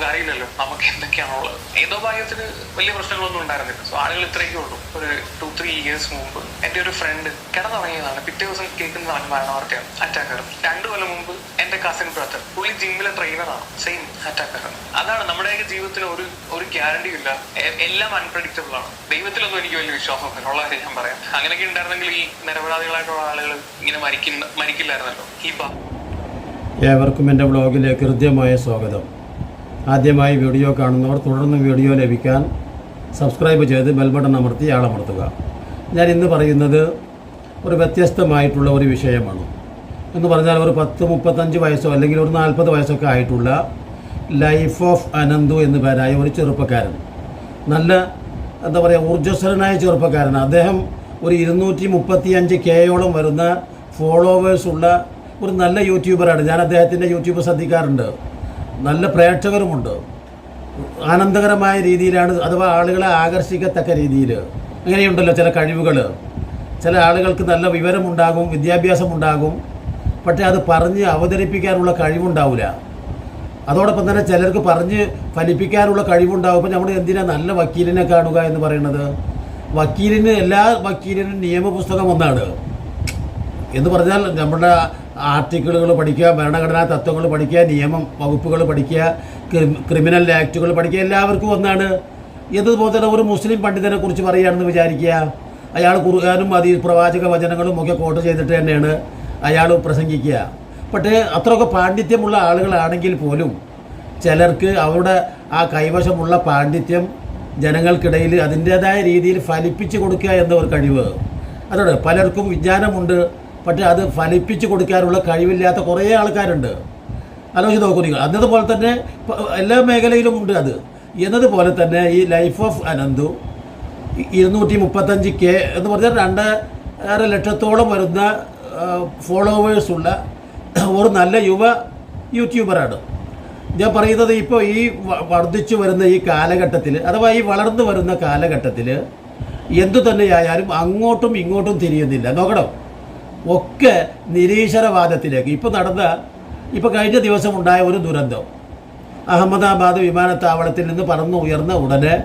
അറിയില്ലല്ലോ നമുക്ക് എന്തൊക്കെയാണുള്ളത്. ഏതോ ഭാഗ്യത്തിന് വലിയ പ്രശ്നങ്ങളൊന്നും ഉണ്ടായിരുന്നില്ല. സോ ആളുകൾ ഇത്രയൊക്കെ ഉള്ളൂ. ഒരു 2-3 ഇയേഴ്സ് മുമ്പ് എന്റെ ഒരു ഫ്രണ്ട് കിടന്നുറങ്ങിയതാണ്. പിറ്റേ ദിവസം കേൾക്കുന്നതാണ് മരണ വാർത്തയാണ്, അറ്റാക്കാണ്. 2 കൊല്ലം മുമ്പ് എന്റെ കസിൻ ബ്രദർ, പുള്ളി ജിമ്മിലെ ട്രെയിനറാണ്, സെയിം അറ്റാക്കാണ്. അതാണ് നമ്മുടെയൊക്കെ ജീവിതത്തിന് ഒരു ഗ്യാരണ്ടി ഇല്ല. എല്ലാം അൺപ്രഡിക്റ്റബിൾ ആണ്. ദൈവത്തിലൊന്നും എനിക്ക് വലിയ വിശ്വാസമൊന്നുമില്ല, ഉള്ള കാര്യം ഞാൻ പറയാം. അങ്ങനെയൊക്കെ ഉണ്ടായിരുന്നെങ്കിൽ ഈ നിരപരാധികളായിട്ടുള്ള ആളുകൾ ഇങ്ങനെ മരിക്കില്ലായിരുന്നല്ലോ. ഏവർക്കും എൻ്റെ വ്ളോഗിലേക്ക് ഹൃദ്യമായ സ്വാഗതം. ആദ്യമായി വീഡിയോ കാണുന്നവർ തുടർന്ന് വീഡിയോ ലഭിക്കാൻ സബ്സ്ക്രൈബ് ചെയ്ത് ബെൽ ബട്ടൺ അമർത്തി ആളമർത്തുക. ഞാൻ ഇന്ന് പറയുന്നത് ഒരു വ്യത്യസ്തമായിട്ടുള്ള ഒരു വിഷയമാണ്. എന്ന് പറഞ്ഞാൽ ഒരു 10-35 വയസ്സോ അല്ലെങ്കിൽ ഒരു 40 വയസ്സൊക്കെ ആയിട്ടുള്ള ലൈഫ് ഓഫ് അനന്തു എന്നു പേരായ ഒരു ചെറുപ്പക്കാരൻ, നല്ല എന്താ പറയുക ഊർജ്ജസ്വലനായ ചെറുപ്പക്കാരൻ. അദ്ദേഹം ഒരു 235K വരുന്ന ഫോളോവേഴ്സുള്ള ഒരു നല്ല യൂട്യൂബറാണ്. ഞാൻ അദ്ദേഹത്തിൻ്റെ യൂട്യൂബ് ശ്രദ്ധിക്കാറുണ്ട്. നല്ല പ്രേക്ഷകരുമുണ്ട്. ആനന്ദകരമായ രീതിയിലാണ്, അഥവാ ആളുകളെ ആകർഷിക്കത്തക്ക രീതിയിൽ. അങ്ങനെയുണ്ടല്ലോ ചില കഴിവുകൾ. ചില ആളുകൾക്ക് നല്ല വിവരമുണ്ടാകും, വിദ്യാഭ്യാസമുണ്ടാകും, പക്ഷേ അത് പറഞ്ഞ് അവതരിപ്പിക്കാനുള്ള കഴിവുണ്ടാവില്ല. അതോടൊപ്പം തന്നെ ചിലർക്ക് പറഞ്ഞ് ഫലിപ്പിക്കാനുള്ള കഴിവുണ്ടാകും. അപ്പോൾ നമ്മൾ എന്തിനാ നല്ല വക്കീലിനെ കാണുക എന്ന് പറയുന്നത്? എല്ലാ വക്കീലിനും നിയമപുസ്തകം ഒന്നാണ് എന്ന് പറഞ്ഞാൽ നമ്മുടെ ആർട്ടിക്കിളുകൾ പഠിക്കുക, ഭരണഘടനാ തത്വങ്ങൾ പഠിക്കുക, നിയമം വകുപ്പുകൾ പഠിക്കുക, ക്രിമിനൽ ആക്റ്റുകൾ പഠിക്കുക, എല്ലാവർക്കും ഒന്നാണ്. എന്നതുപോലെ തന്നെ ഒരു മുസ്ലിം പണ്ഡിതനെ കുറിച്ച് പറയുകയാണെന്ന് വിചാരിക്കുക. അയാൾ ഖുർആനും പ്രവാചക വചനങ്ങളും ഒക്കെ കോട്ട് ചെയ്തിട്ട് തന്നെയാണ് അയാൾ പ്രസംഗിക്കുക. പക്ഷേ അത്രയൊക്കെ പാണ്ഡിത്യമുള്ള ആളുകളാണെങ്കിൽ പോലും ചിലർക്ക് അവരുടെ ആ കൈവശമുള്ള പാണ്ഡിത്യം ജനങ്ങൾക്കിടയിൽ അതിൻ്റേതായ രീതിയിൽ ഫലിപ്പിച്ച് കൊടുക്കുക എന്ന ഒരു കഴിവ് അതാണ്. പലർക്കും വിജ്ഞാനമുണ്ട്, പക്ഷേ അത് ഫലിപ്പിച്ച് കൊടുക്കാനുള്ള കഴിവില്ലാത്ത കുറേ ആൾക്കാരുണ്ട്. ആലോചിച്ച് നോക്കൂ നിങ്ങൾ. എന്നതുപോലെ തന്നെ എല്ലാ മേഖലയിലും ഉണ്ട് അത്. എന്നതുപോലെ തന്നെ ഈ ലൈഫ് ഓഫ് അനന്തു 235K എന്ന് പറഞ്ഞാൽ 2.5 ലക്ഷത്തോളം വരുന്ന ഫോളോവേഴ്സുള്ള ഒരു നല്ല യുവ യൂട്യൂബറാണ്. ഞാൻ പറയുന്നത് ഇപ്പോൾ ഈ വർദ്ധിച്ചു വരുന്ന ഈ കാലഘട്ടത്തിൽ, അഥവാ ഈ വളർന്നു വരുന്ന കാലഘട്ടത്തിൽ എന്തു തന്നെയായാലും അങ്ങോട്ടും ഇങ്ങോട്ടും തിരിയുന്നില്ല. നോക്കണം, ഒക്കെ നിരീശ്വരവാദത്തിലേക്ക്. ഇപ്പോൾ കഴിഞ്ഞ ദിവസം ഉണ്ടായ ഒരു ദുരന്തം, അഹമ്മദാബാദ് വിമാനത്താവളത്തിൽ നിന്ന് പറന്നു ഉയർന്ന ഉടനെ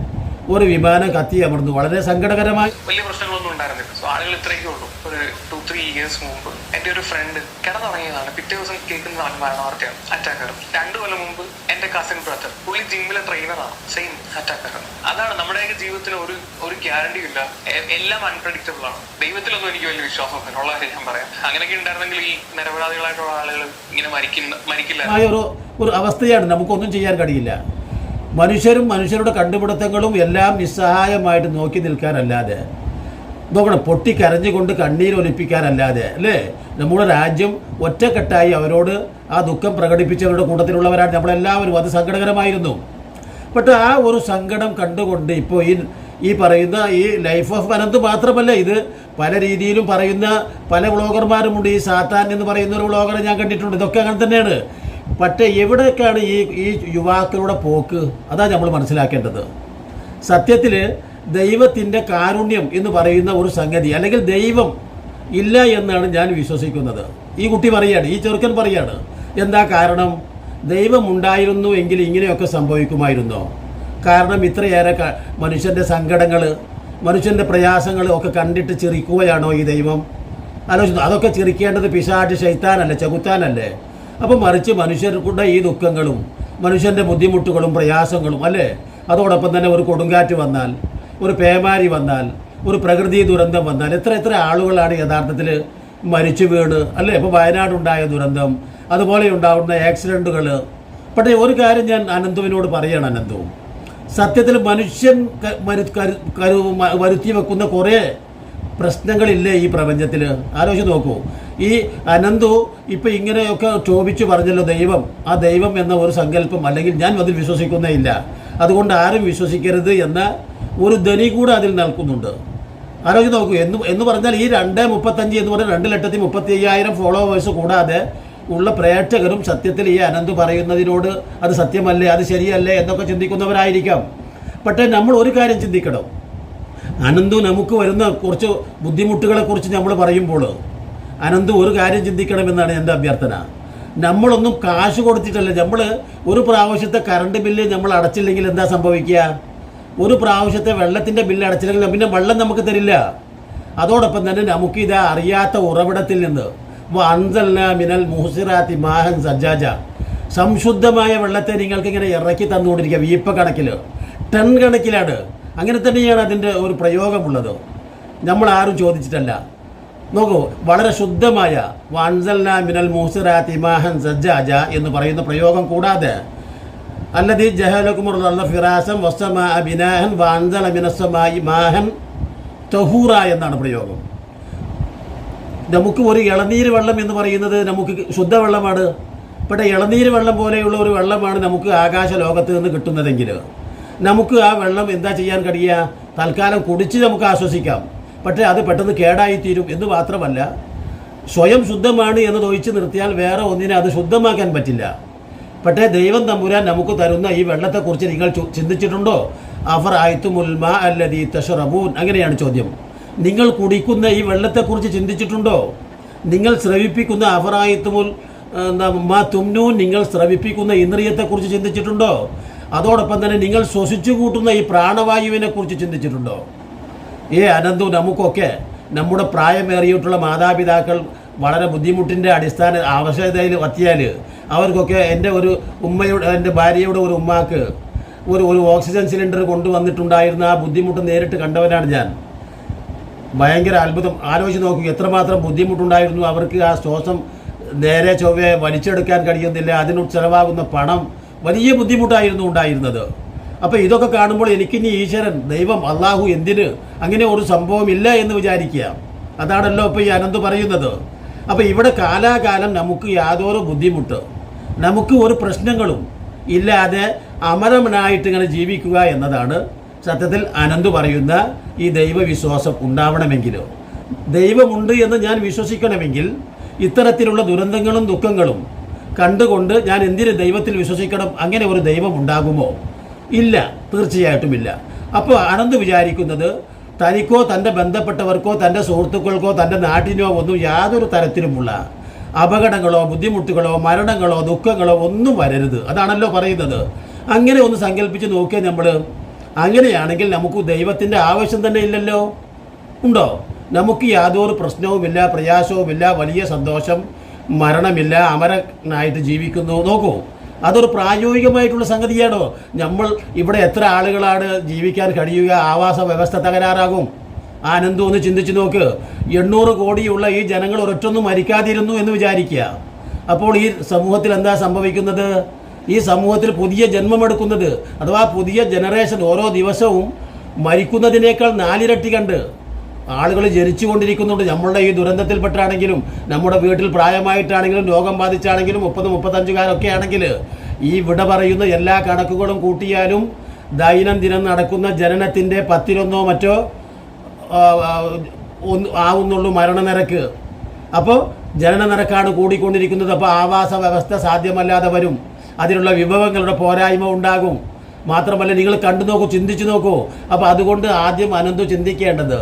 ഒരു വിമാനം കത്തിയമർന്നു. വളരെ സങ്കടകരമായി. വലിയ പ്രശ്നങ്ങളൊന്നും ഉണ്ടായിരുന്നില്ല. സോ ആളുകൾ ഇത്രയൊക്കെ ഉള്ളൂ. ഒരു 2-3 ഇയേഴ്സ് മുമ്പ് എന്റെ ഒരു ഫ്രണ്ട് കിടന്നുറങ്ങിയതാണ്. പിറ്റേ ദിവസം കേൾക്കുന്നതാണ് മരണ വാർത്തയാണ്, അറ്റാക്കാണ്. 2 കൊല്ലം മുമ്പ് എന്റെ കസിൻ ബ്രദർ, പുള്ളി ജിമ്മിലെ ട്രെയിനറാണ്, സെയിം അറ്റാക്കാണ്. അതാണ് നമ്മുടെയൊക്കെ ജീവിതത്തിന് ഒരു ഗ്യാരണ്ടി ഇല്ല. എല്ലാം അൺപ്രഡിക്റ്റബിൾ ആണ്. ദൈവത്തിലൊന്നും എനിക്ക് വലിയ വിശ്വാസമൊന്നുമില്ല, ഉള്ള കാര്യം ഞാൻ പറയാം. അങ്ങനെയൊക്കെ ഉണ്ടായിരുന്നെങ്കിൽ ഈ നിരപരാധികളായിട്ടുള്ള ആളുകൾ ഇങ്ങനെ മരിക്കില്ല. ഒരു അവസ്ഥയാണ്. നമുക്കൊന്നും ചെയ്യാൻ കഴിയില്ല. മനുഷ്യരുടെ കണ്ടുപിടുത്തങ്ങളും എല്ലാം നിസ്സഹായമായിട്ട് നോക്കി നിൽക്കാനല്ലാതെ, നോക്കണം, പൊട്ടിക്കരഞ്ഞുകൊണ്ട് കണ്ണീരൊലിപ്പിക്കാനല്ലാതെ, അല്ലേ? നമ്മുടെ രാജ്യം ഒറ്റക്കെട്ടായി അവരോട് ആ ദുഃഖം പ്രകടിപ്പിച്ചവരുടെ കൂട്ടത്തിലുള്ളവരാണ് നമ്മളെല്ലാവരും. അത് സങ്കടകരമായിരുന്നു. പക്ഷേ ആ ഒരു സങ്കടം കണ്ടുകൊണ്ട് ഇപ്പോൾ ഈ പറയുന്ന ഈ ലൈഫ് ഓഫ് അനന്ത് മാത്രമല്ല, ഇത് പല രീതിയിലും പറയുന്ന പല വ്ളോഗർമാരുമുണ്ട്. ഈ സാത്താൻ എന്ന് പറയുന്ന ഒരു വ്ളോഗറെ ഞാൻ കണ്ടിട്ടുണ്ട്. ഇതൊക്കെ അങ്ങനെ തന്നെയാണ്. പക്ഷേ എവിടെയൊക്കെയാണ് ഈ യുവാക്കളുടെ പോക്ക്? അതാണ് നമ്മൾ മനസ്സിലാക്കേണ്ടത്. സത്യത്തിൽ ദൈവത്തിൻ്റെ കാരുണ്യം എന്ന് പറയുന്ന ഒരു സംഗതി, അല്ലെങ്കിൽ ദൈവം ഇല്ല എന്നാണ് ഞാൻ വിശ്വസിക്കുന്നത്. ഈ കുട്ടി പറയാണ്, ഈ ചെറുക്കൻ പറയാണ്. എന്താ കാരണം? ദൈവം ഉണ്ടായിരുന്നു എങ്കിൽ ഇങ്ങനെയൊക്കെ സംഭവിക്കുമായിരുന്നോ? കാരണം ഇത്രയേറെ മനുഷ്യൻ്റെ സങ്കടങ്ങൾ, മനുഷ്യൻ്റെ പ്രയാസങ്ങൾ ഒക്കെ കണ്ടിട്ട് ചിരിക്കുകയാണോ ഈ ദൈവം? ആലോചിച്ചു. അതൊക്കെ ചിരിക്കേണ്ടത് പിശാച്, ശൈത്താനല്ലേ, ചെകുത്താനല്ലേ? അപ്പം മറിച്ച് മനുഷ്യർക്കുള്ള ഈ ദുഃഖങ്ങളും മനുഷ്യൻ്റെ ബുദ്ധിമുട്ടുകളും പ്രയാസങ്ങളും, അല്ലേ? അതോടൊപ്പം തന്നെ ഒരു കൊടുങ്കാറ്റ് വന്നാൽ, ഒരു പേമാരി വന്നാൽ, ഒരു പ്രകൃതി ദുരന്തം വന്നാൽ എത്ര ആളുകളാണ് യഥാർത്ഥത്തിൽ മരിച്ചു വീണ്, അല്ലേ? ഇപ്പോൾ വയനാടുണ്ടായ ദുരന്തം, അതുപോലെ ഉണ്ടാകുന്ന ആക്സിഡൻറ്റുകൾ. പക്ഷേ ഒരു കാര്യം ഞാൻ അനന്തുവിനോട് പറയുകയാണ്. അനന്തു, സത്യത്തിൽ മനുഷ്യൻ വരുത്തി വെക്കുന്ന കുറേ പ്രശ്നങ്ങളില്ലേ ഈ പ്രപഞ്ചത്തിൽ? ആലോചിച്ച് നോക്കൂ. ഈ അനന്തു ഇപ്പം ഇങ്ങനെയൊക്കെ ചോദിച്ചു പറഞ്ഞല്ലോ ദൈവം. ആ ദൈവം എന്ന ഒരു സങ്കല്പം, അല്ലെങ്കിൽ ഞാൻ അതിൽ വിശ്വസിക്കുന്നേ ഇല്ല, അതുകൊണ്ട് ആരും വിശ്വസിക്കരുത് എന്ന ഒരു ധ്വനി കൂടെ അതിൽ നൽകുന്നുണ്ട്. ആലോചിച്ച് നോക്കൂ. എന്ന് പറഞ്ഞാൽ ഈ 2.35 എന്ന് പറഞ്ഞാൽ 2,35,000 ഫോളോവേഴ്സ് കൂടാതെ ഉള്ള പ്രേക്ഷകരും സത്യത്തിൽ ഈ അനന്തു പറയുന്നതിനോട് അത് സത്യമല്ലേ, അത് ശരിയല്ലേ എന്നൊക്കെ ചിന്തിക്കുന്നവരായിരിക്കാം. പക്ഷേ നമ്മൾ ഒരു കാര്യം ചിന്തിക്കണം. അനന്തു നമുക്ക് വരുന്ന കുറച്ച് ബുദ്ധിമുട്ടുകളെക്കുറിച്ച് നമ്മൾ പറയുമ്പോൾ അനന്തു ഒരു കാര്യം ചിന്തിക്കണമെന്നാണ് എൻ്റെ അഭ്യർത്ഥന. നമ്മളൊന്നും കാശ് കൊടുത്തിട്ടല്ല. നമ്മൾ ഒരു പ്രാവശ്യത്തെ കറണ്ട് ബില്ല് നമ്മൾ അടച്ചില്ലെങ്കിൽ എന്താ സംഭവിക്കുക? ഒരു പ്രാവശ്യത്തെ വെള്ളത്തിൻ്റെ ബില്ല് അടച്ചില്ലെങ്കിൽ പിന്നെ വെള്ളം നമുക്ക് തരില്ല. അതോടൊപ്പം തന്നെ നമുക്ക് ഇത് അറിയാത്ത ഉറവിടത്തിൽ നിന്ന് അൻസൽന മിനൽ മുഹ്സിറാത്തി മാഹൻ സജ്ജാജ, സംശുദ്ധമായ വെള്ളത്തെ നിങ്ങൾക്ക് ഇങ്ങനെ ഇറക്കി തന്നുകൊണ്ടിരിക്കുക. വീപ്പ കണക്കിൽ, ടൺ കണക്കിലാണ്. അങ്ങനെ തന്നെയാണ് അതിൻ്റെ ഒരു പ്രയോഗമുള്ളത്. നമ്മൾ ആരും ചോദിച്ചിട്ടല്ല. നോക്കൂ, വളരെ ശുദ്ധമായ വൻസൽന മിനൽ മുഹ്സിറാത്തി മാഹൻ സജ്ജാജ എന്ന് പറയുന്ന പ്രയോഗം കൂടാതെ അല്ലദീ ജഹലകുമുൽ ഫിറാസം വസ്സമാ ബിനാഹൻ വൻസല മിനസ്സമായി മാഹൻ തഹൂറ എന്നാണ് പ്രയോഗം. നമുക്ക് ഒരു ഇളനീര് വെള്ളം എന്ന് പറയുന്നത് നമുക്ക് ശുദ്ധവെള്ളമാണ്. പക്ഷേ ഇളനീര് വെള്ളം പോലെയുള്ള ഒരു വെള്ളമാണ് നമുക്ക് ആകാശ ലോകത്ത് നിന്ന് കിട്ടുന്നതെങ്കിൽ നമുക്ക് ആ വെള്ളം എന്താ ചെയ്യാൻ കഴിയുക? തൽക്കാലം കുടിച്ച് നമുക്ക് ആശ്വസിക്കാം. പക്ഷേ അത് പെട്ടെന്ന് കേടായിത്തീരും എന്ന് മാത്രമല്ല, സ്വയം ശുദ്ധമാണ് എന്ന് തൊഴിച്ച് നിർത്തിയാൽ വേറെ ഒന്നിനെ അത് ശുദ്ധമാക്കാൻ പറ്റില്ല. പക്ഷേ ദൈവം തമ്പുരാൻ നമുക്ക് തരുന്ന ഈ വെള്ളത്തെക്കുറിച്ച് നിങ്ങൾ ചിന്തിച്ചിട്ടുണ്ടോ? അഫർ ആയിത്തുമുൽ മാ അല്ലദീ തശ്റബൂൻ, അങ്ങനെയാണ് ചോദ്യം. നിങ്ങൾ കുടിക്കുന്ന ഈ വെള്ളത്തെക്കുറിച്ച് ചിന്തിച്ചിട്ടുണ്ടോ? നിങ്ങൾ സ്രവിപ്പിക്കുന്ന അഫർ ആയിത്തുമുൽ മാ തുംനൂൻ, നിങ്ങൾ സ്രവിപ്പിക്കുന്ന ഇന്ദ്രിയത്തെക്കുറിച്ച് ചിന്തിച്ചിട്ടുണ്ടോ? അതോടൊപ്പം തന്നെ നിങ്ങൾ ശ്വസിച്ചു കൂട്ടുന്ന ഈ പ്രാണവായുവിനെ കുറിച്ച് ചിന്തിച്ചിട്ടുണ്ടോ? അനന്തു, നമുക്കൊക്കെ നമ്മുടെ പ്രായമേറിയിട്ടുള്ള മാതാപിതാക്കൾ വളരെ ബുദ്ധിമുട്ടിൻ്റെ അടിസ്ഥാന ആവശ്യകതയിൽ എത്തിയാൽ അവർക്കൊക്കെ എൻ്റെ ഭാര്യയുടെ ഒരു ഉമ്മാക്ക് ഒരു ഓക്സിജൻ സിലിണ്ടർ കൊണ്ടുവന്നിട്ടുണ്ടായിരുന്ന ആ ബുദ്ധിമുട്ട് നേരിട്ട് കണ്ടവനാണ് ഞാൻ. ഭയങ്കര അത്ഭുതം. ആലോചിച്ച് നോക്കൂ, എത്രമാത്രം ബുദ്ധിമുട്ടുണ്ടായിരുന്നു അവർക്ക്. ആ ശ്വാസം നേരെ ചൊവ്വെ വലിച്ചെടുക്കാൻ കഴിയുന്നില്ല. അതിന് ചിലവാകുന്ന പണം വലിയ ബുദ്ധിമുട്ടായിരുന്നു ഉണ്ടായിരുന്നത്. അപ്പോൾ ഇതൊക്കെ കാണുമ്പോൾ എനിക്കിനി ഈശ്വരൻ, ദൈവം, അള്ളാഹു എന്തിന് അങ്ങനെ ഒരു സംഭവം ഇല്ല എന്ന് വിചാരിക്കുക. അതാണല്ലോ ഇപ്പോൾ ഈ അനന്ത് പറയുന്നത്. അപ്പോൾ ഇവിടെ കാലാകാലം നമുക്ക് യാതൊരു ബുദ്ധിമുട്ട്, നമുക്ക് ഒരു പ്രശ്നങ്ങളും ഇല്ലാതെ അമരമനായിട്ട് ഇങ്ങനെ ജീവിക്കുക എന്നതാണ് സത്യത്തിൽ അനന്ത് പറയുന്ന ഈ ദൈവവിശ്വാസം ഉണ്ടാവണമെങ്കിൽ, ദൈവമുണ്ട് എന്ന് ഞാൻ വിശ്വസിക്കണമെങ്കിൽ ഇത്തരത്തിലുള്ള ദുരന്തങ്ങളും ദുഃഖങ്ങളും കണ്ടുകൊണ്ട് ഞാൻ എന്തിന് ദൈവത്തിൽ വിശ്വസിക്കണം? അങ്ങനെ ഒരു ദൈവം ഉണ്ടാകുമോ? ഇല്ല, തീർച്ചയായിട്ടും ഇല്ല. അപ്പോൾ അനന്ത് വിചാരിക്കുന്നത് തനിക്കോ തൻ്റെ ബന്ധപ്പെട്ടവർക്കോ തൻ്റെ സുഹൃത്തുക്കൾക്കോ തൻ്റെ നാട്ടിനോ ഒന്നും യാതൊരു തരത്തിലുമുള്ള അപകടങ്ങളോ ബുദ്ധിമുട്ടുകളോ മരണങ്ങളോ ദുഃഖങ്ങളോ ഒന്നും വരരുത്. അതാണല്ലോ പറയുന്നത്. അങ്ങനെ ഒന്ന് സങ്കല്പിച്ച് നോക്കിയാൽ നമ്മൾ, അങ്ങനെയാണെങ്കിൽ നമുക്ക് ദൈവത്തിൻ്റെ ആവശ്യം തന്നെ ഇല്ലല്ലോ. ഉണ്ടോ? നമുക്ക് യാതൊരു പ്രശ്നവുമില്ല, പ്രയാസവുമില്ല, വലിയ സന്തോഷം, മരണമില്ല, അമരനായിട്ട് ജീവിക്കുന്നു. നോക്കൂ, അതൊരു പ്രായോഗികമായിട്ടുള്ള സംഗതിയാണോ? നമ്മൾ ഇവിടെ എത്ര ആളുകളാണ് ജീവിക്കാൻ കഴിയുക? ആവാസ വ്യവസ്ഥ തകരാറാകും. ആനന്ദം ഒന്ന് ചിന്തിച്ച് നോക്ക്. 800 കോടിയുള്ള ഈ ജനങ്ങൾ ഒരൊറ്റൊന്നും മരിക്കാതിരുന്നു എന്ന് വിചാരിക്കുക. അപ്പോൾ ഈ സമൂഹത്തിൽ എന്താ സംഭവിക്കുന്നത്? ഈ സമൂഹത്തിൽ പുതിയ ജന്മമെടുക്കുന്നത്, അഥവാ പുതിയ ജനറേഷൻ ഓരോ ദിവസവും മരിക്കുന്നതിനേക്കാൾ 4 ഇരട്ടി കണ്ട് ആളുകൾ ജനിച്ചു കൊണ്ടിരിക്കുന്നുണ്ട്. നമ്മളുടെ ഈ ദുരന്തത്തിൽപ്പെട്ടാണെങ്കിലും നമ്മുടെ വീട്ടിൽ പ്രായമായിട്ടാണെങ്കിലും രോഗം ബാധിച്ചാണെങ്കിലും 30-35കാരൊക്കെ ആണെങ്കിൽ ഈ വിട പറയുന്ന എല്ലാ കണക്കുകളും കൂട്ടിയാലും ദൈനംദിനം നടക്കുന്ന ജനനത്തിൻ്റെ 10-1 മറ്റോ ആവുന്നുള്ളൂ മരണനിരക്ക്. അപ്പോൾ ജനനനിരക്കാണ് കൂടിക്കൊണ്ടിരിക്കുന്നത്. അപ്പോൾ ആവാസ വ്യവസ്ഥ സാധ്യമല്ലാതെ വരും. അതിനുള്ള വിഭവങ്ങളുടെ പോരായ്മ ഉണ്ടാകും. മാത്രമല്ല, നിങ്ങൾ കണ്ടു നോക്കൂ, ചിന്തിച്ചു നോക്കൂ. അപ്പോൾ അതുകൊണ്ട് ആദ്യം അനന്തു ചിന്തിക്കേണ്ടത്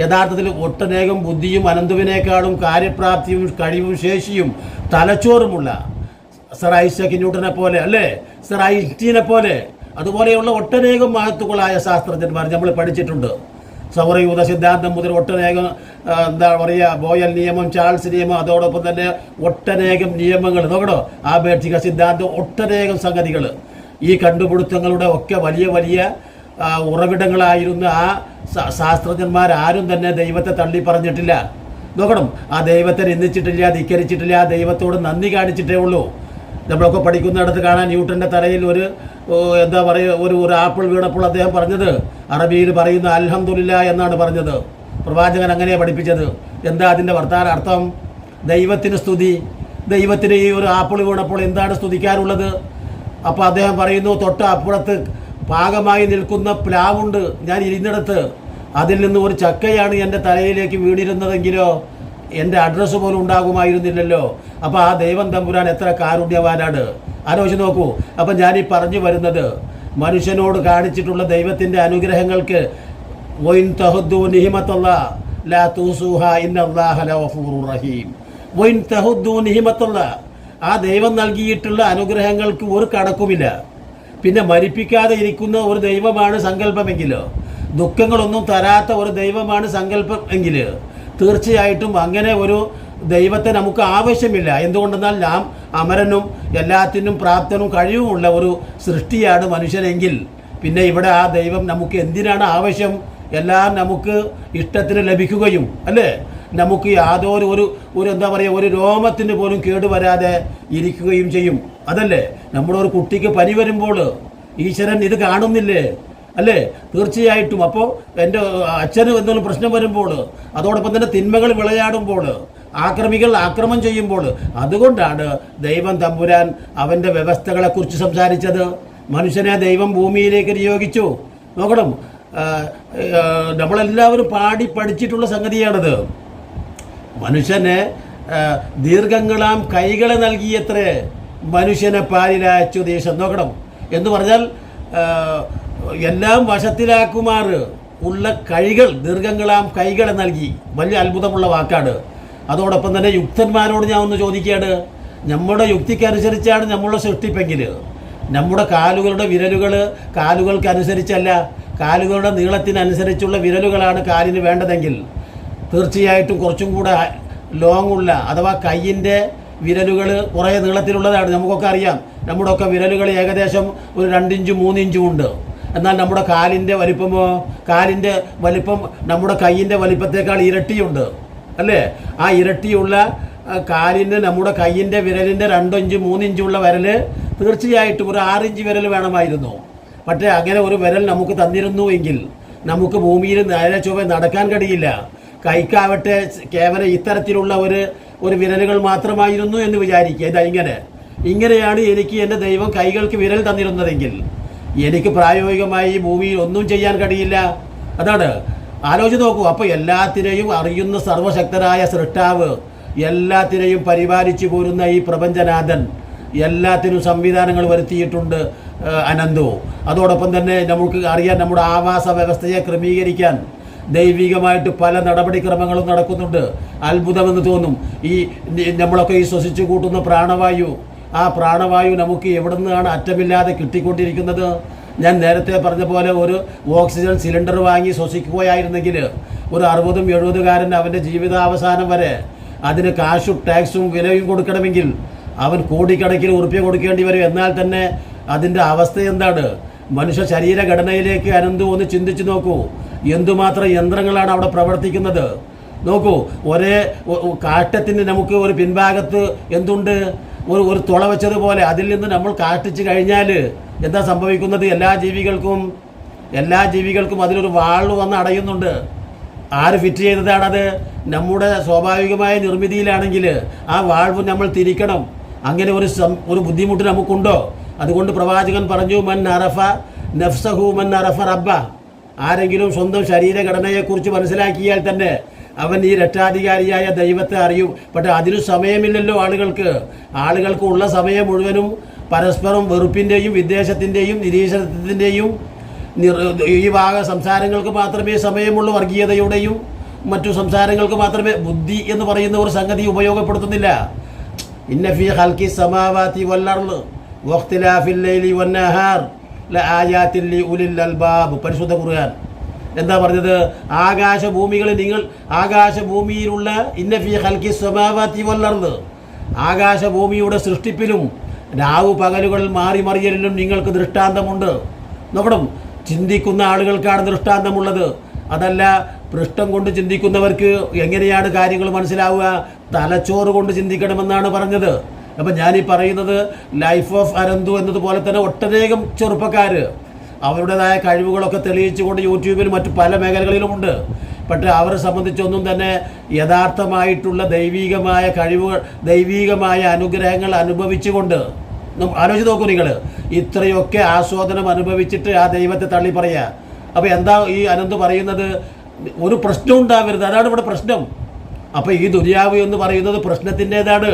യഥാർത്ഥത്തിൽ ഒട്ടനേകം ബുദ്ധിയും അനന്തുവിനേക്കാളും കാര്യപ്രാപ്തിയും കഴിവും ശേഷിയും തലച്ചോറുമുള്ള സർ ഐസക് ന്യൂട്ടനെ പോലെ, അല്ലേ, സർ ഐൻസ്റ്റീനെ പോലെ, അതുപോലെയുള്ള ഒട്ടനേകം മഹത്തുക്കളായ ശാസ്ത്രജ്ഞന്മാർ നമ്മൾ പഠിച്ചിട്ടുണ്ട്. സൗരയൂഥ സിദ്ധാന്തം മുതൽ ഒട്ടനേകം എന്താ പറയുക, ബോയൽ നിയമം, ചാൾസ് നിയമം, അതോടൊപ്പം തന്നെ ഒട്ടനേകം നിയമങ്ങൾ. നോക്കണോ, ആപേക്ഷിക സിദ്ധാന്തം, ഒട്ടനേകം സംഗതികൾ. ഈ കണ്ടുപിടുത്തങ്ങളുടെ ഒക്കെ വലിയ വലിയ ഉറവിടങ്ങളായിരുന്ന ആ ശാസ്ത്രജ്ഞന്മാരാരും തന്നെ ദൈവത്തെ തള്ളി പറഞ്ഞിട്ടില്ല. നോക്കണം, ആ ദൈവത്തെ നിന്ദിച്ചിട്ടില്ല, ധിക്കരിച്ചിട്ടില്ല, ആ ദൈവത്തോട് നന്ദി കാണിച്ചിട്ടേ ഉള്ളൂ. നമ്മളൊക്കെ പഠിക്കുന്നിടത്ത് കാണാൻ ന്യൂട്ടൻ്റെ തലയിൽ എന്താ പറയുക, ഒരു ആപ്പിൾ വീണപ്പോൾ അദ്ദേഹം പറഞ്ഞത്, അറബിയിൽ പറയുന്ന അൽഹംദുലില്ലാ എന്നാണ് പറഞ്ഞത്. പ്രവാചകൻ അങ്ങനെയാണ് പഠിപ്പിച്ചത്. എന്താ അതിൻ്റെ അർത്ഥം? ദൈവത്തിന് സ്തുതി. ദൈവത്തിന് ഈ ഒരു ആപ്പിൾ വീണപ്പോൾ എന്താണ് സ്തുതിക്കാറുള്ളത്? അപ്പോൾ അദ്ദേഹം പറയുന്നു, തൊട്ട് അപ്പുറത്ത് പാകമായി നിൽക്കുന്ന പ്ലാവുണ്ട്, ഞാൻ ഇരുന്നിടത്ത്, അതിൽ നിന്ന് ഒരു ചക്കയാണ് എൻ്റെ തലയിലേക്ക് വീണിരുന്നതെങ്കിലോ എൻ്റെ അഡ്രസ്സ് പോലും ഉണ്ടാകുമായിരുന്നില്ലല്ലോ. അപ്പോൾ ആ ദൈവം തമ്പുരാൻ എത്ര കാരുണ്യവാനാണ്, ആലോചിച്ച് നോക്കൂ. അപ്പം ഞാനീ പറഞ്ഞു വരുന്നത്, മനുഷ്യനോട് കാണിച്ചിട്ടുള്ള ദൈവത്തിൻ്റെ അനുഗ്രഹങ്ങൾക്ക് വൈൻ തഹുദ്ദു നിഹിമത്തുല്ലാഹ് ലാ തുസൂഹാ ഇന്നല്ലാഹ ലഗഫൂറുർ റഹീം. വൈൻ തഹുദ്ദു നിഹിമത്തുല്ലാഹ്, ആ ദൈവം നൽകിയിട്ടുള്ള അനുഗ്രഹങ്ങൾക്ക് ഒരു കണക്കുമില്ല. പിന്നെ മരിപ്പിക്കാതെ ഇരിക്കുന്ന ഒരു ദൈവമാണ് സങ്കല്പമെങ്കിൽ, ദുഃഖങ്ങളൊന്നും തരാത്ത ഒരു ദൈവമാണ് സങ്കല്പം എങ്കിൽ, തീർച്ചയായിട്ടും അങ്ങനെ ഒരു ദൈവത്തെ നമുക്ക് ആവശ്യമില്ല. എന്തുകൊണ്ടെന്നാൽ നാം അമരനും എല്ലാത്തിനും പ്രാപ്തനും കഴിവുമുള്ള ഒരു സൃഷ്ടിയാണ് മനുഷ്യനെങ്കിൽ പിന്നെ ഇവിടെ ആ ദൈവം നമുക്ക് എന്തിനാണ് ആവശ്യം? എല്ലാം നമുക്ക് ഇഷ്ടത്തിന് ലഭിക്കുകയും അല്ലേ, നമുക്ക് യാതൊരു ഒരു എന്താ പറയുക, ഒരു രോമത്തിന് പോലും കേടുവരാതെ ഇരിക്കുകയും ചെയ്യും. അതല്ലേ നമ്മുടെ ഒരു കുട്ടിക്ക് പനി വരുമ്പോൾ ഈശ്വരൻ ഇത് കാണുന്നില്ലേ? അല്ലേ? തീർച്ചയായിട്ടും. അപ്പോൾ എൻ്റെ അച്ഛന് എന്തെങ്കിലും പ്രശ്നം വരുമ്പോൾ, അതോടൊപ്പം തന്നെ തിന്മകൾ വിളയാടുമ്പോൾ, ആക്രമികൾ ആക്രമം ചെയ്യുമ്പോൾ, അതുകൊണ്ടാണ് ദൈവം തമ്പുരാൻ അവൻ്റെ വ്യവസ്ഥകളെക്കുറിച്ച് സംസാരിച്ചത്. മനുഷ്യനെ ദൈവം ഭൂമിയിലേക്ക് നിയോഗിച്ചു. നോക്കണം, നമ്മളെല്ലാവരും പാടി പഠിച്ചിട്ടുള്ള സംഗതിയാണത്. മനുഷ്യനെ ദീർഘങ്ങളാം കൈകളെ നൽകിയത്രേ മനുഷ്യനെ പാലിലയച്ചു ദേശം. നോക്കണം എന്ന് പറഞ്ഞാൽ എല്ലാം വശത്തിലാക്കുമാർ ഉള്ള കൈകൾ, ദീർഘങ്ങളാം കൈകളെ നൽകി. വലിയ അത്ഭുതമുള്ള വാക്കാണ്. അതോടൊപ്പം തന്നെ യുക്തന്മാരോട് ഞാൻ ഒന്ന് ചോദിക്കുകയാണ്, നമ്മുടെ യുക്തിക്കനുസരിച്ചാണ് നമ്മളുടെ സൃഷ്ടിപ്പെങ്കിൽ നമ്മുടെ കാലുകളുടെ വിരലുകൾ കാലുകൾക്കനുസരിച്ചല്ല, കാലുകളുടെ നീളത്തിനനുസരിച്ചുള്ള വിരലുകളാണ് കാലിന് വേണ്ടതെങ്കിൽ തീർച്ചയായിട്ടും കുറച്ചും കൂടെ ലോങ്ങുള്ള അഥവാ കയ്യിൻ്റെ വിരലുകൾ കുറേ നീളത്തിലുള്ളതാണ്. നമുക്കൊക്കെ അറിയാം, നമ്മുടെയൊക്കെ വിരലുകൾ ഏകദേശം ഒരു 2 ഇഞ്ചും 3 ഇഞ്ചും ഉണ്ട്. എന്നാൽ നമ്മുടെ കാലിൻ്റെ വലിപ്പമോ, കാലിൻ്റെ വലിപ്പം നമ്മുടെ കയ്യിൻ്റെ വലിപ്പത്തേക്കാൾ ഇരട്ടിയുണ്ട് അല്ലേ? ആ ഇരട്ടിയുള്ള കാലിന് നമ്മുടെ കയ്യിൻ്റെ വിരലിൻ്റെ 2 ഇഞ്ച് 3 ഇഞ്ചുള്ള വിരൽ തീർച്ചയായിട്ടും ഒരു 6 ഇഞ്ച് വിരൽ വേണമായിരുന്നു. പക്ഷേ അങ്ങനെ ഒരു വിരൽ നമുക്ക് തന്നിരുന്നു എങ്കിൽ നമുക്ക് ഭൂമിയിൽ നേരെ ചൊവ്വേ നടക്കാൻ കഴിയില്ല. കൈക്കാവട്ടെ കേവലം ഇത്തരത്തിലുള്ള ഒരു വിരലുകൾ മാത്രമായിരുന്നു എന്ന് വിചാരിക്കുക. ഇതാ ഇങ്ങനെയാണ് എനിക്ക് എൻ്റെ ദൈവം കൈകൾക്ക് വിരൽ തന്നിരുന്നതെങ്കിൽ എനിക്ക് പ്രായോഗികമായി ഭൂമിയിൽ ഒന്നും ചെയ്യാൻ കഴിയില്ല. അതാണ് ആലോചിച്ച് നോക്കൂ. അപ്പോൾ എല്ലാത്തിനെയും അറിയുന്ന സർവശക്തനായ സൃഷ്ടാവ്, എല്ലാത്തിനെയും പരിപാലിച്ചു പോരുന്ന ഈ പ്രപഞ്ചനാഥൻ എല്ലാത്തിനും സംവിധാനങ്ങൾ വരുത്തിയിട്ടുണ്ട് അനന്തോ. അതോടൊപ്പം തന്നെ നമുക്ക് അറിയാൻ നമ്മുടെ ആവാസ വ്യവസ്ഥയെ ക്രമീകരിക്കാൻ ദൈവികമായിട്ട് പല നടപടിക്രമങ്ങളും നടക്കുന്നുണ്ട്. അത്ഭുതമെന്ന് തോന്നും. നമ്മളൊക്കെ ഈ ശ്വസിച്ചു കൂട്ടുന്ന പ്രാണവായു, ആ പ്രാണവായു നമുക്ക് എവിടെ നിന്നാണ് അറ്റമില്ലാതെ കിട്ടിക്കൊണ്ടിരിക്കുന്നത്? ഞാൻ നേരത്തെ പറഞ്ഞ പോലെ ഒരു ഓക്സിജൻ സിലിണ്ടർ വാങ്ങി ശ്വസിക്കുകയായിരുന്നെങ്കിൽ ഒരു 60-70കാരൻ അവൻ്റെ ജീവിതാവസാനം വരെ അതിന് കാശും ടാക്സും വിലയും കൊടുക്കണമെങ്കിൽ അവൻ കോടിക്കണക്കിന് ഉറുപ്പ്യ കൊടുക്കേണ്ടി വരും. എന്നാൽ തന്നെ അതിൻ്റെ അവസ്ഥ എന്താണ്? മനുഷ്യ ശരീരഘടനയിലേക്ക് അനന്തു ഒന്ന് ചിന്തിച്ചു നോക്കൂ. എന്തുമാത്രം യന്ത്രങ്ങളാണ് അവിടെ പ്രവർത്തിക്കുന്നത് നോക്കൂ. ഒരേ കാട്ടത്തിന് നമുക്ക് ഒരു പിൻഭാഗത്ത് എന്തുണ്ട്? ഒരു തുള വെച്ചതുപോലെ അതിൽ നിന്ന് നമ്മൾ കാട്ടിച്ച് കഴിഞ്ഞാൽ എന്താ സംഭവിക്കുന്നത്? എല്ലാ ജീവികൾക്കും അതിലൊരു വാൾവ് വന്ന് അടയുന്നുണ്ട്. ആര് ഫിറ്റ് ചെയ്തതാണത്? നമ്മുടെ സ്വാഭാവികമായ നിർമ്മിതിയിലാണെങ്കിൽ ആ വാൾവ് നമ്മൾ തിരിക്കണം. അങ്ങനെ ഒരു ബുദ്ധിമുട്ട് നമുക്കുണ്ടോ? അതുകൊണ്ട് പ്രവാചകൻ പറഞ്ഞു, മൻ അറഫ നഫ്സഹു മൻ അറഫ റബ്ബ. ആരെങ്കിലും സ്വന്തം ശരീരഘടനയെക്കുറിച്ച് മനസ്സിലാക്കിയാൽ തന്നെ അവൻ ഈ രക്ഷാധികാരിയായ ദൈവത്തെ അറിയും. പക്ഷേ അതിനു സമയമില്ലല്ലോ ആളുകൾക്ക് ഉള്ള സമയം മുഴുവനും പരസ്പരം വെറുപ്പിൻ്റെയും വിദ്വേഷത്തിൻ്റെയും നിരീക്ഷണത്തിൻ്റെയും ഈ ഭാഗ സംസാരങ്ങൾക്ക് മാത്രമേ സമയമുള്ളൂ. വർഗീയതയുടെയും മറ്റു സംസാരങ്ങൾക്ക് മാത്രമേ. ബുദ്ധി എന്ന് പറയുന്ന ഒരു സംഗതി ഉപയോഗപ്പെടുത്തുന്നില്ല. ഇന്ന ഫീ ഖൽഖി സമാവാതി വൽ അർള് വഖ്തിലാഫിൽ ലൈലി വന്നഹാർ ലആയാതിൻ ലിഉലിൽ അൽബാബ്. പരിശുദ്ധ ഖുർആൻ എന്താ പറഞ്ഞത്? ആകാശഭൂമിയിലുള്ള ഇന്ന ഫീ ഖൽഖി സമാവാതി വൽ അർള്, ആകാശഭൂമിയുടെ സൃഷ്ടിപ്പിലും രാവു പകലുകൾ മാറിമറിയലിലും നിങ്ങൾക്ക് ദൃഷ്ടാന്തമുണ്ട്. നോക്കണം, ചിന്തിക്കുന്ന ആളുകൾക്കാണ് ദൃഷ്ടാന്തമുള്ളത്. അതല്ല പൃഷ്ഠം കൊണ്ട് ചിന്തിക്കുന്നവർക്ക് എങ്ങനെയാണ് കാര്യങ്ങൾ മനസ്സിലാവുക? തലച്ചോറ് കൊണ്ട് ചിന്തിക്കണമെന്നാണ് പറഞ്ഞത്. അപ്പം ഞാനീ പറയുന്നത് ലൈഫ് ഓഫ് അനന്തു എന്നതുപോലെ തന്നെ ഒട്ടനേകം ചെറുപ്പക്കാർ അവരുടേതായ കഴിവുകളൊക്കെ തെളിയിച്ചുകൊണ്ട് യൂട്യൂബിലും മറ്റു പല മേഖലകളിലുമുണ്ട്. പക്ഷേ അവരെ സംബന്ധിച്ചൊന്നും തന്നെ യഥാർത്ഥമായിട്ടുള്ള ദൈവികമായ കഴിവുകൾ, ദൈവികമായ അനുഗ്രഹങ്ങൾ അനുഭവിച്ചുകൊണ്ട് ആലോചിച്ച് നോക്കൂ നിങ്ങൾ. ഇത്രയൊക്കെ ആസ്വാദനം അനുഭവിച്ചിട്ട് ആ ദൈവത്തെ തള്ളി പറയുക. അപ്പോൾ എന്താ ഈ അനന്ത് പറയുന്നത്? ഒരു പ്രശ്നം ഉണ്ടാവരുത്, അതാണ് ഇവിടെ പ്രശ്നം. അപ്പോൾ ഈ ദുനിയാവ് എന്ന് പറയുന്നത് പ്രശ്നത്തിൻ്റേതാണ്,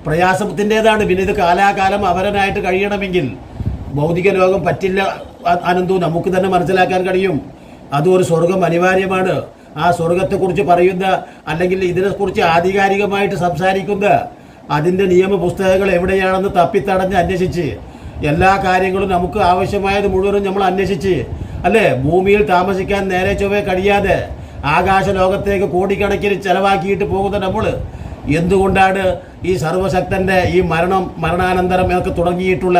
പ്രയാസത്തിൻ്റേതാണ്. പിന്നെ ഇത് കാലാകാലം അവരനായിട്ട് കഴിയണമെങ്കിൽ ഭൗതിക ലോകം പറ്റില്ല അനന്തു. നമുക്ക് തന്നെ മനസ്സിലാക്കാൻ കഴിയും. അതും ഒരു സ്വർഗം അനിവാര്യമാണ്. ആ സ്വർഗത്തെക്കുറിച്ച് പറയുന്ന അല്ലെങ്കിൽ ഇതിനെക്കുറിച്ച് ആധികാരികമായിട്ട് സംസാരിക്കുന്ന അതിൻ്റെ നിയമപുസ്തകങ്ങൾ എവിടെയാണെന്ന് തപ്പിത്തടഞ്ഞ് അന്വേഷിച്ച് എല്ലാ കാര്യങ്ങളും നമുക്ക് ആവശ്യമായത് മുഴുവനും നമ്മൾ അന്വേഷിച്ച് അല്ലേ, ഭൂമിയിൽ താമസിക്കാൻ നേരെ ചൊവ്വേ കഴിയാതെ ആകാശ ലോകത്തേക്ക് കോടിക്കണക്കിന് ചെലവാക്കിയിട്ട് പോകുന്ന നമ്മൾ എന്തുകൊണ്ടാണ് ഈ സർവശക്തൻ്റെ ഈ മരണാനന്തരം എന്നൊക്കെ തുടങ്ങിയിട്ടുള്ള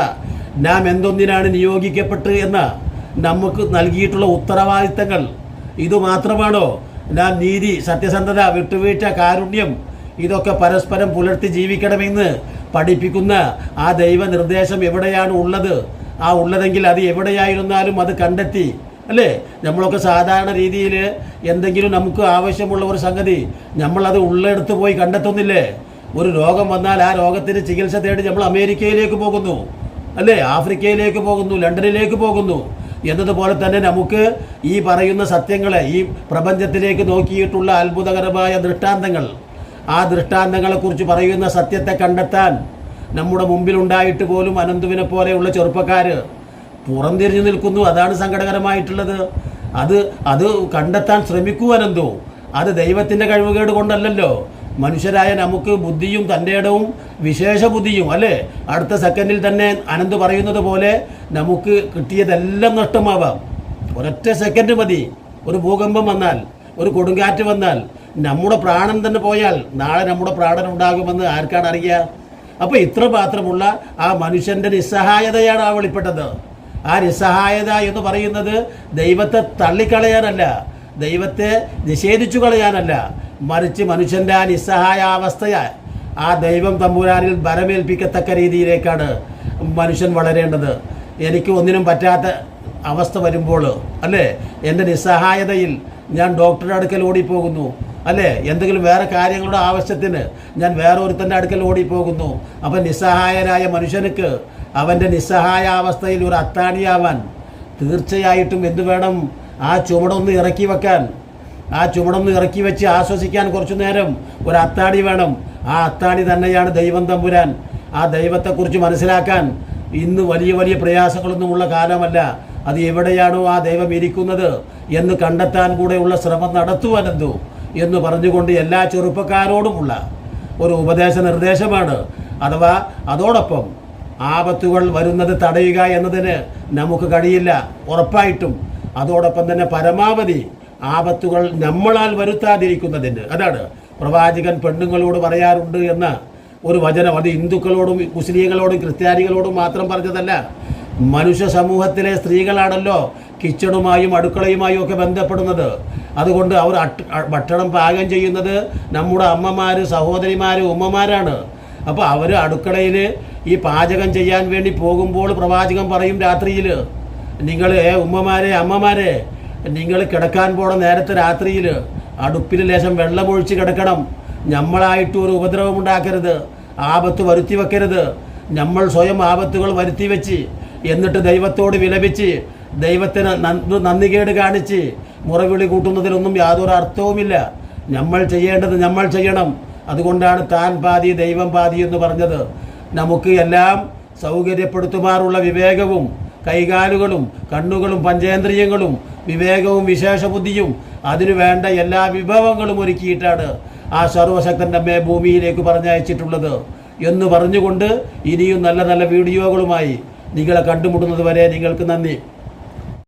നാം എന്തൊന്നിനാണ് നിയോഗിക്കപ്പെട്ട് എന്ന നമുക്ക് നൽകിയിട്ടുള്ള ഉത്തരവാദിത്തങ്ങൾ ഇതുമാത്രമാണോ? നാം നീതി, സത്യസന്ധത, വിട്ടുവീഴ്ച, കാരുണ്യം ഇതൊക്കെ പരസ്പരം പുലർത്തി ജീവിക്കണമെന്ന് പഠിപ്പിക്കുന്ന ആ ദൈവനിർദ്ദേശം എവിടെയാണ് ഉള്ളത്? ആ ഉള്ളതെങ്കിൽ അത് എവിടെയായിരുന്നാലും അത് കണ്ടെത്തി അല്ലേ? നമ്മളൊക്കെ സാധാരണ രീതിയിൽ എന്തെങ്കിലും നമുക്ക് ആവശ്യമുള്ള ഒരു സംഗതി നമ്മളത് ഉള്ളിടത്ത് പോയി കണ്ടെത്തുന്നില്ലേ? ഒരു രോഗം വന്നാൽ ആ രോഗത്തിന് ചികിത്സ തേടി നമ്മൾ അമേരിക്കയിലേക്ക് പോകുന്നു അല്ലേ, ആഫ്രിക്കയിലേക്ക് പോകുന്നു, ലണ്ടനിലേക്ക് പോകുന്നു എന്നതുപോലെ തന്നെ നമുക്ക് ഈ പറയുന്ന സത്യങ്ങളെ, ഈ പ്രപഞ്ചത്തിലേക്ക് നോക്കിയിട്ടുള്ള അത്ഭുതകരമായ ദൃഷ്ടാന്തങ്ങൾ, ആ ദൃഷ്ടാന്തങ്ങളെക്കുറിച്ച് പറയുന്ന സത്യത്തെ കണ്ടെത്താൻ നമ്മുടെ മുമ്പിലുണ്ടായിട്ട് പോലും അനന്തുവിനെ പോലെയുള്ള ചെറുപ്പക്കാർ പുറംതിരിഞ്ഞു നിൽക്കുന്നു. അതാണ് സങ്കടകരമായിട്ടുള്ളത്. അത് കണ്ടെത്താൻ ശ്രമിക്കൂ അനന്തു. അത് ദൈവത്തിൻ്റെ കഴിവുകേട് കൊണ്ടല്ലല്ലോ. മനുഷ്യരായ നമുക്ക് ബുദ്ധിയും തൻ്റെ ഇടവും വിശേഷ ബുദ്ധിയും അല്ലേ, അടുത്ത സെക്കൻഡിൽ തന്നെ അനന്ത് പറയുന്നത് പോലെ നമുക്ക് കിട്ടിയതെല്ലാം നഷ്ടമാവാം. ഒരൊറ്റ സെക്കൻഡ് മതി. ഒരു ഭൂകമ്പം വന്നാൽ, ഒരു കൊടുങ്കാറ്റ് വന്നാൽ, നമ്മുടെ പ്രാണൻ തന്നെ പോയാൽ നാളെ നമ്മുടെ പ്രാണൻ ഉണ്ടാകുമെന്ന് ആർക്കാണ് അറിയുക? അപ്പോൾ ഇത്ര മാത്രമുള്ള ആ മനുഷ്യൻ്റെ നിസ്സഹായതയാണ് ആ വെളിപ്പെട്ടത്. ആ നിസ്സഹായത എന്ന് പറയുന്നത് ദൈവത്തെ തള്ളിക്കളയാനല്ല, ദൈവത്തെ നിഷേധിച്ചു കളയാനല്ല, മറിച്ച് മനുഷ്യൻ്റെ ആ നിസ്സഹായാവസ്ഥയെ ആ ദൈവം തമ്പുരാനിൽ ബലമേൽപ്പിക്കത്തക്ക രീതിയിലേക്കാണ് മനുഷ്യൻ വളരേണ്ടത്. എനിക്ക് ഒന്നിനും പറ്റാത്ത അവസ്ഥ വരുമ്പോൾ അല്ലേ, എൻ്റെ നിസ്സഹായതയിൽ ഞാൻ ഡോക്ടറുടെ അടുക്കൽ ഓടിപ്പോകുന്നു അല്ലേ, എന്തെങ്കിലും വേറെ കാര്യങ്ങളുടെ ആവശ്യത്തിന് ഞാൻ വേറെ ഒരുത്തൻ്റെ അടുക്കൽ ഓടിപ്പോകുന്നു. അപ്പം നിസ്സഹായനായ മനുഷ്യനുക്ക് അവൻ്റെ നിസ്സഹായാവസ്ഥയിൽ ഒരു അത്താണിയാവാൻ തീർച്ചയായിട്ടും എന്തു വേണം? ആ ചുമടൊന്ന് ഇറക്കി വെക്കാൻ, ആ ചുമടൊന്ന് ഇറക്കി വെച്ച് ആശ്വസിക്കാൻ കുറച്ചു നേരം ഒരു അത്താണി വേണം. ആ അത്താണി തന്നെയാണ് ദൈവം തമ്പുരാൻ. ആ ദൈവത്തെക്കുറിച്ച് മനസ്സിലാക്കാൻ ഇന്ന് വലിയ വലിയ പ്രയാസങ്ങളൊന്നുമുള്ള കാലമല്ല. അത് എവിടെയാണോ ആ ദൈവം ഇരിക്കുന്നത് എന്ന് കണ്ടെത്താൻ കൂടെയുള്ള ശ്രമം നടത്തുവാനെന്തോ എന്ന് പറഞ്ഞുകൊണ്ട് എല്ലാ ചെറുപ്പക്കാരോടുമുള്ള ഒരു ഉപദേശ നിർദ്ദേശമാണ്. അഥവാ അതോടൊപ്പം ആപത്തുകൾ വരുന്നത് തടയുക എന്നതിന് നമുക്ക് കഴിയില്ല ഉറപ്പായിട്ടും. അതോടൊപ്പം തന്നെ പരമാവധി ആപത്തുകൾ നമ്മളാൽ വരുത്താതിരിക്കുന്നതിന്, അതാണ് പ്രവാചകൻ പെണ്ണുങ്ങളോട് പറയാറുണ്ട് എന്ന ഒരു വചനം. അത് ഹിന്ദുക്കളോടും മുസ്ലിങ്ങളോടും ക്രിസ്ത്യാനികളോടും മാത്രം പറഞ്ഞതല്ല. മനുഷ്യ സമൂഹത്തിലെ സ്ത്രീകളാണല്ലോ കിച്ചണുമായും അടുക്കളയുമായും ഒക്കെ ബന്ധപ്പെടുന്നത്. അതുകൊണ്ട് അവർ ഭക്ഷണം പാകം ചെയ്യുന്നത് നമ്മുടെ അമ്മമാർ, സഹോദരിമാർ, ഉമ്മമാരാണ്. അപ്പോൾ അവർ അടുക്കളയിൽ ഈ പാചകം ചെയ്യാൻ വേണ്ടി പോകുമ്പോൾ പ്രവാചകൻ പറയും രാത്രിയിൽ, നിങ്ങൾ ഉമ്മമാരെ, അമ്മമാരെ, നിങ്ങൾ കിടക്കാൻ പോണ നേരത്തെ രാത്രിയിൽ അടുപ്പിൽ ലേശം വെള്ളമൊഴിച്ച് കിടക്കണം. നമ്മളായിട്ട് ഒരു ഉപദ്രവമുണ്ടാക്കരുത്, ആപത്ത് വരുത്തി വെക്കരുത്. നമ്മൾ സ്വയം ആപത്തുകൾ വരുത്തി വെച്ച് എന്നിട്ട് ദൈവത്തോട് വിലപിച്ച് ദൈവത്തിന് നന്ദികേട് കാണിച്ച് മുറവിളി കൂട്ടുന്നതിലൊന്നും യാതൊരു അർത്ഥവുമില്ല. നമ്മൾ ചെയ്യേണ്ടത് നമ്മൾ ചെയ്യണം. അതുകൊണ്ടാണ് താൻ പാതി ദൈവം പാതി എന്ന് പറഞ്ഞത്. നമുക്ക് എല്ലാം സൗകര്യപ്പെടുത്തുമാറുള്ള വിവേകവും കൈകാലുകളും കണ്ണുകളും പഞ്ചേന്ദ്രിയങ്ങളും വിവേകവും വിശേഷ ബുദ്ധിയും അതിനു വേണ്ട എല്ലാ വിഭവങ്ങളും ഒരുക്കിയിട്ടാണ് ആ സർവശക്തൻ നമ്മെ ഭൂമിയിലേക്ക് പറഞ്ഞയച്ചിട്ടുള്ളത് എന്ന് പറഞ്ഞുകൊണ്ട് ഇനിയും നല്ല നല്ല വീഡിയോകളുമായി നിങ്ങളെ കണ്ടുമുട്ടുന്നത് വരെ നിങ്ങൾക്ക് നന്ദി.